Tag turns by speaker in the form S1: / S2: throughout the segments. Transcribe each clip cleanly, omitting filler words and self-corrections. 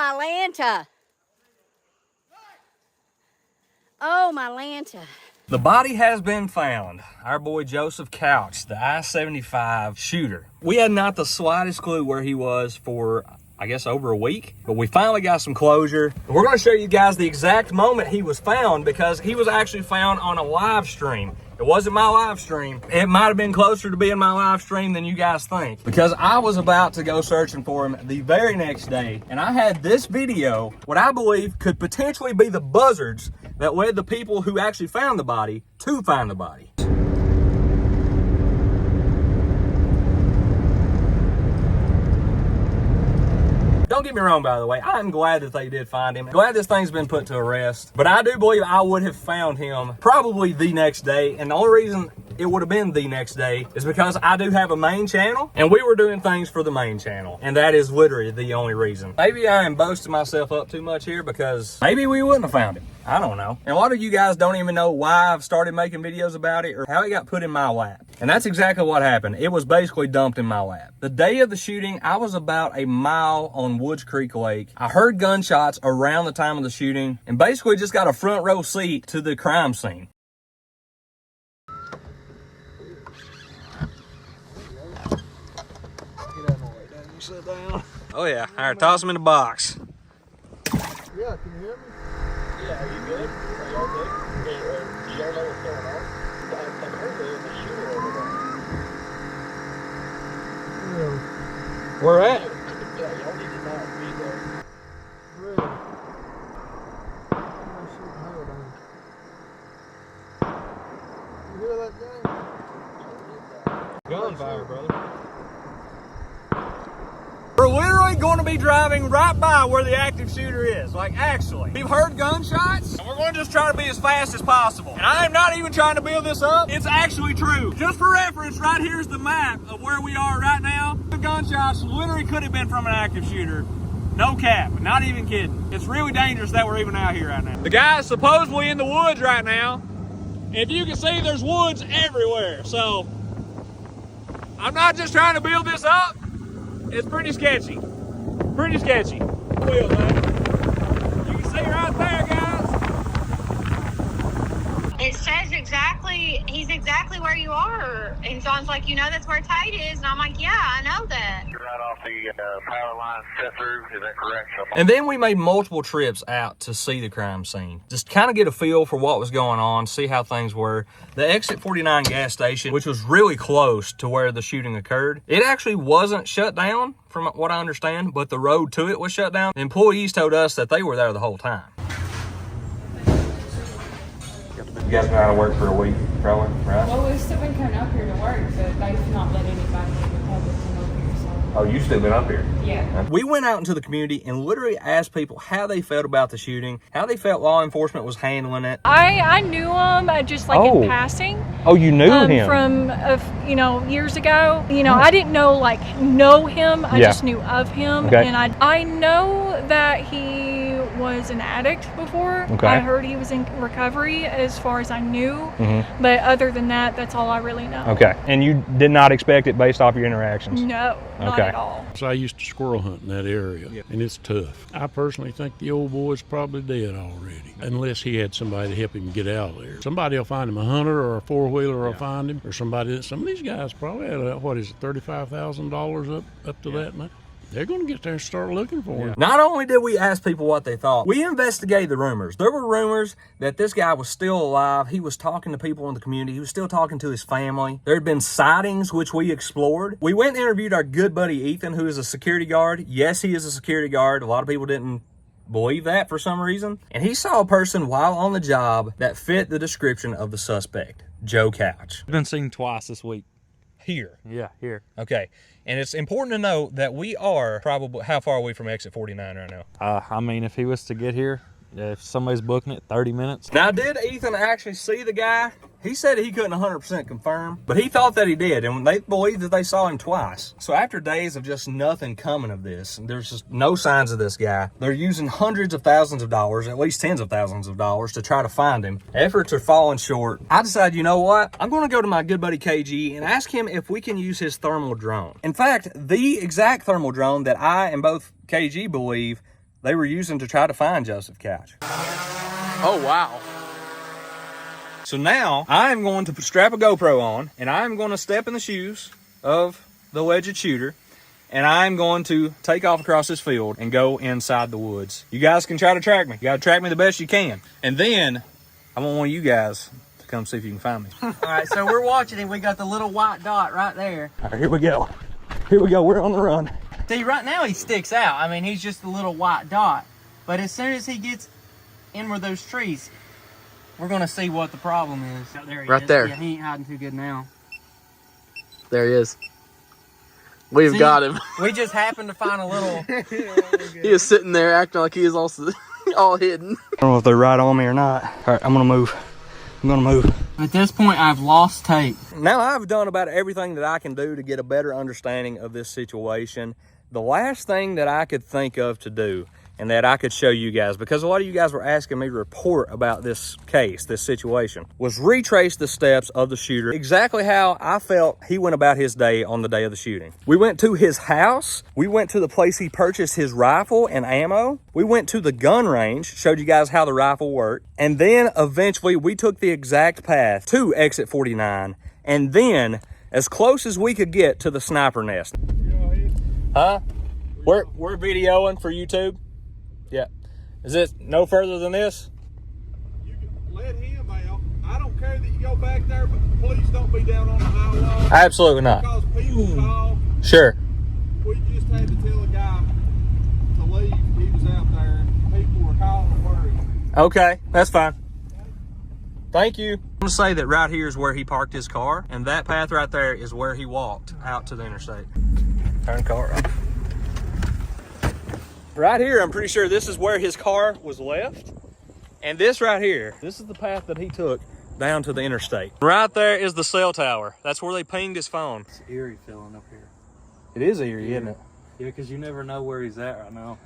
S1: my Lanta. Oh, my Lanta.
S2: The body has been found. Our boy Joseph Couch, the I-75 shooter. We had not the slightest clue where he was for, I guess, over a week, but we finally got some closure. We're gonna show you guys the exact moment he was found, because he was actually found on a live stream. It wasn't my live stream. It might have been closer to being my live stream than you guys think, because I was about to go searching for him the very next day, and I had this video, what I believe could potentially be the buzzards that led the people who actually found the body to find the body. Don't get me wrong, by the way, I'm glad that they did find him. Glad this thing's been put to rest. But I do believe I would have found him probably the next day. And the only reason it would have been the next day is because I do have a main channel, and we were doing things for the main channel. And that is literally the only reason. Maybe I am boasting myself up too much here, because maybe we wouldn't have found him. I don't know. And a lot of you guys don't even know why I've started making videos about it or how it got put in my lap. And that's exactly what happened. It was basically dumped in my lap. The day of the shooting, I was about a mile on Woods Creek Lake. I heard gunshots around the time of the shooting and basically just got a front row seat to the crime scene. Sit down. Oh yeah, all right, toss him in the box.
S3: Yeah, can you hear me?
S4: Yeah, are you good? Are y'all good? Do y'all know what's going on? Apparently there's a shooter over there.
S3: Yeah.
S2: Where at?
S4: Yeah, y'all need to not be there.
S3: Really? I'm shooting hell down. You hear that gang?
S2: Gunfire, brother. We're literally going to be driving right by where the active shooter is. Like, actually. We've heard gunshots, and we're going to just try to be as fast as possible. And I am not even trying to build this up. It's actually true. Just for reference, right here's the map of where we are right now. The gunshots literally could have been from an active shooter. No cap, not even kidding. It's really dangerous that we're even out here right now. The guy's supposedly in the woods right now. If you can see, there's woods everywhere. So, I'm not just trying to build this up. It's pretty sketchy. Pretty sketchy. Wheel, man. You can see right there, guys.
S5: It says he's exactly where you are. And John's like, you know that's where Tate is. And I'm like, yeah, I know that.
S4: You're right off the power line set through, is that correct?
S2: And then we made multiple trips out to see the crime scene. Just kind of get a feel for what was going on, see how things were. The Exit 49 gas station, which was really close to where the shooting occurred, it actually wasn't shut down from what I understand, but the road to it was shut down. The employees told us that they were there the whole time. You guys been out of work for a week, probably, right?
S6: Well, we've still been coming up here to work, but they've not let anybody in the public come up here, so.
S2: Oh, you still been up here?
S6: Yeah.
S2: We went out into the community and literally asked people how they felt about the shooting, how they felt law enforcement was handling it.
S6: I knew him just like in passing.
S2: Oh, you knew him?
S6: From, years ago. I didn't know him. I just knew of him.
S2: Okay.
S6: And I know that he was an addict before.
S2: Okay.
S6: I heard he was in recovery as far as I knew. Mm-hmm. But other than that, that's all I really know.
S2: Okay. And you did not expect it based off your interactions?
S6: No, not at all.
S7: So I used to squirrel hunt in that area, and it's tough. I personally think the old boy's probably dead already, unless he had somebody to help him get out of there. Somebody will find him, a hunter or a four-wheeler will find him, or somebody. Some of these guys probably had, $35,000 up to that much. They're going to get there and start looking for him.
S2: Not only did we ask people what they thought, we investigated the rumors. There were rumors that this guy was still alive. He was talking to people in the community. He was still talking to his family. There had been sightings, which we explored. We went and interviewed our good buddy Ethan, who is a security guard. Yes, he is a security guard. A lot of people didn't believe that for some reason. And he saw a person while on the job that fit the description of the suspect, Joe Couch.
S8: I've been seen twice this week.
S2: Here?
S8: Yeah, here.
S2: Okay. And it's important to note that we are probably, how far are we from Exit 49 right now?
S8: I mean, if he was to get here, if somebody's booking it, 30 minutes.
S2: Now, did Ethan actually see the guy? He said he couldn't 100% confirm, but he thought that he did, and they believed that they saw him twice. So after days of just nothing coming of this, there's just no signs of this guy. They're using hundreds of thousands of dollars, at least tens of thousands of dollars, to try to find him. Efforts are falling short. I decided, you know what? I'm going to go to my good buddy KG and ask him if we can use his thermal drone. In fact, the exact thermal drone that I and both KG believe they were using to try to find Joseph Couch.
S9: Oh, wow.
S2: So now I am going to strap a GoPro on, and I'm going to step in the shoes of the alleged shooter, and I'm going to take off across this field and go inside the woods. You guys can try to track me. You got to track me the best you can. And then I want one of you guys to come see if you can find me.
S9: All right, so we're watching him. We got the little white dot right there.
S2: All right, here we go. Here we go. We're on the run.
S9: See, right now he sticks out. I mean, he's just a little white dot. But as soon as he gets in with those trees, we're going to see what the problem is. There he
S10: Right
S9: is.
S10: there.
S9: Yeah, he ain't hiding too good now.
S10: There he is. We've
S9: See,
S10: got him.
S9: We just happened to find a little...
S10: He is sitting there acting like he is also all hidden.
S2: I don't know if they're right on me or not. All right, I'm going to move. I'm going to move.
S9: At this point, I've lost tape.
S2: Now, I've done about everything that I can do to get a better understanding of this situation. The last thing that I could think of to do and that I could show you guys, because a lot of you guys were asking me to report about this case, this situation, was retrace the steps of the shooter, exactly how I felt he went about his day on the day of the shooting. We went to his house. We went to the place he purchased his rifle and ammo. We went to the gun range, showed you guys how the rifle worked. And then eventually we took the exact path to exit 49. And then as close as we could get to the sniper nest. Huh? We're videoing for YouTube. Yeah. Is this no further than this?
S3: You can let him out. I don't care that you go back there, but please don't be down on the high wall.
S2: Absolutely not.
S3: Because people call.
S2: Sure.
S3: We just had to tell a guy to leave. He was out there, and people were calling and worried.
S2: Okay, that's fine. Thank you. I'm gonna say that right here is where he parked his car, and that path right there is where he walked out to the interstate. Turn the car off. Right here, I'm pretty sure this is where his car was left. And this right here, this is the path that he took down to the interstate. Right there is the cell tower. That's where they pinged his phone.
S8: It's eerie feeling up here.
S2: It is eerie, isn't it?
S8: Yeah, because you never know where he's at right now.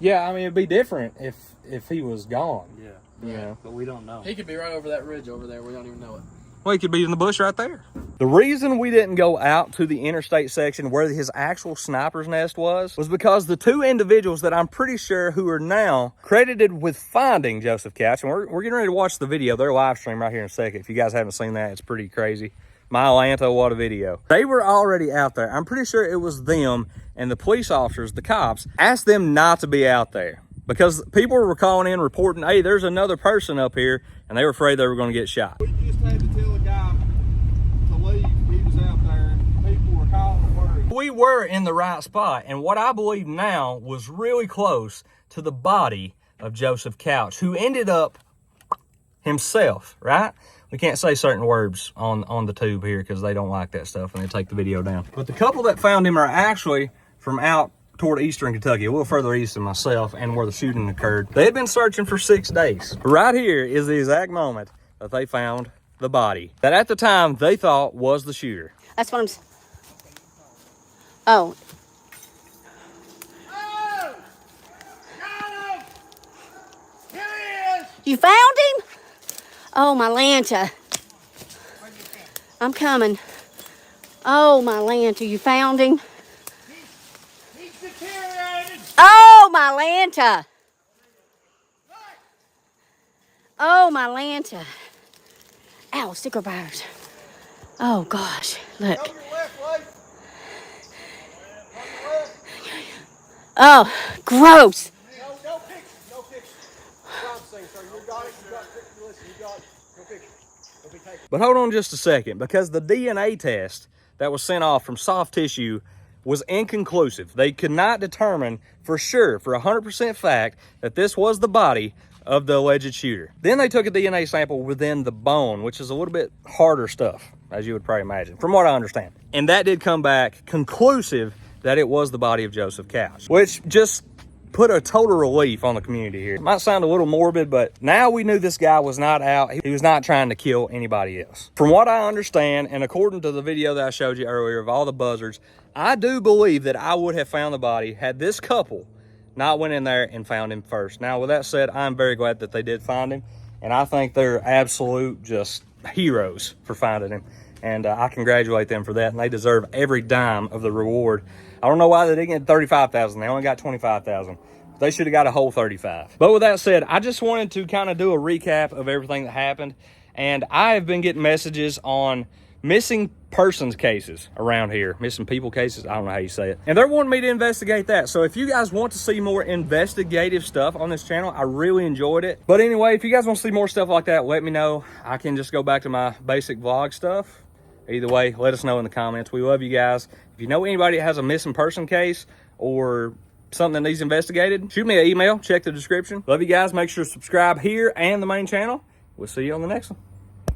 S2: Yeah, I mean, it'd be different if he was gone.
S8: Yeah.
S2: You know?
S8: But we don't know.
S10: He could be right over that ridge over there. We don't even know it.
S2: Well, he could be in the bush right there. The reason we didn't go out to the interstate section where his actual sniper's nest was because the two individuals that I'm pretty sure who are now credited with finding Joseph Couch, and we're getting ready to watch the video, their live stream right here in a second. If you guys haven't seen that, it's pretty crazy. My Atlanta, what a video. They were already out there. I'm pretty sure it was them, and the police officers, the cops, asked them not to be out there because people were calling in reporting, hey, there's another person up here, and they were afraid they were going to get shot.
S3: We just had to tell a guy to leave. He was out there, and people were calling and worried.
S2: We were in the right spot, and what I believe now was really close to the body of Joseph Couch, who ended up himself, right? We can't say certain words on the tube here because they don't like that stuff and they take the video down. But the couple that found him are actually from out toward eastern Kentucky, a little further east than myself and where the shooting occurred. They had been searching for 6 days. Right here is the exact moment that they found the body that at the time they thought was the shooter.
S1: That's what I'm... Oh. You found him? Oh, my Lanta. I'm coming. Oh, my Lanta, you found him? Oh, my Lanta. Oh, my Lanta. Ow, sticker bars. Oh, gosh. Look. Oh, gross.
S3: No picture. No picture. Crime scene, sir. You got it. Listen, you got it. No picture. Don't be taken.
S2: But hold on just a second, because the DNA test that was sent off from soft tissue was inconclusive. They could not determine for sure, for 100% fact, that this was the body of the alleged shooter. Then they took a DNA sample within the bone, which is a little bit harder stuff, as you would probably imagine, from what I understand. And that did come back conclusive that it was the body of Joseph Couch, which just put a total relief on the community here. It might sound a little morbid, but now we knew this guy was not out. He was not trying to kill anybody else. From what I understand, and according to the video that I showed you earlier of all the buzzards, I do believe that I would have found the body had this couple not went in there and found him first. Now, with that said, I'm very glad that they did find him, and I think they're absolute just heroes for finding him, and I congratulate them for that, and they deserve every dime of the reward. I don't know why they didn't get $35,000. They only got $25,000. They should have got a whole 35. But with that said, I just wanted to kind of do a recap of everything that happened. And I have been getting messages on missing persons cases around here. Missing people cases, I don't know how you say it. And they're wanting me to investigate that. So if you guys want to see more investigative stuff on this channel, I really enjoyed it. But anyway, if you guys want to see more stuff like that, let me know. I can just go back to my basic vlog stuff. Either way, let us know in the comments. We love you guys. If you know anybody that has a missing person case or something that needs investigated, shoot me an email. Check the description. Love you guys. Make sure to subscribe here and the main channel. We'll see you on the next one.